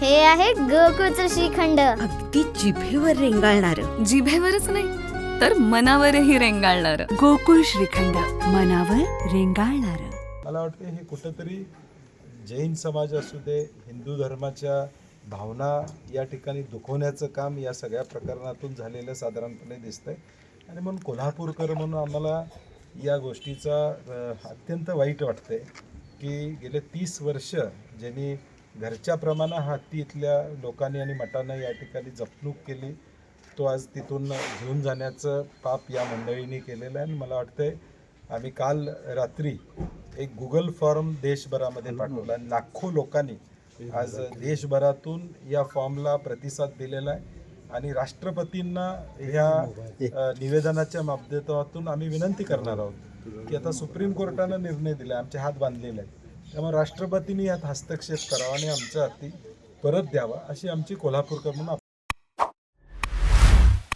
हे आहे गोकुळचं श्रीखंड. अगदी जिभेवर रेंगाळणार. जिभेवरच नाही तर मनावरही रेंगाळणार. गोकुळ श्रीखंड, मनावर रेंगाळणार. मला वाटते हे कुठंतरी जैन समाज असू दे, हिंदू धर्माच्या भावना या ठिकाणी दुखवण्याचं काम या सगळ्या प्रकरणातून झालेलं साधारणपणे दिसतंय. आणि म्हणून कोल्हापूरकर म्हणून आम्हाला या गोष्टीचा अत्यंत वाईट वाटतंय की गेले 30 वर्ष ज्यांनी घरच्या हत्ती इथल्या लोकांनी आणि मठानं या ठिकाणी जपणूक केली, तो आज तिथून घेऊन जाण्याचं पाप या मंडळींनी केलेलं आहे. आणि मला वाटतंय आम्ही काल रात्री एक गुगल फॉर्म देशभरामध्ये पाठवला आणि लाखो लोकांनी आज देशभरातून या फॉर्मला प्रतिसाद दिलेला आहे. आणि राष्ट्रपतींना ह्या निवेदनाच्या माध्यमातून आम्ही विनंती करणार आहोत की आता सुप्रीम कोर्टानं निर्णय दिला, आमचे हात बांधलेले आहेत, त्यामुळे राष्ट्रपतींनी यात हस्तक्षेप करावा आणि आमच्या हाती परत द्यावा अशी आमची कोल्हापूरकर म्हणून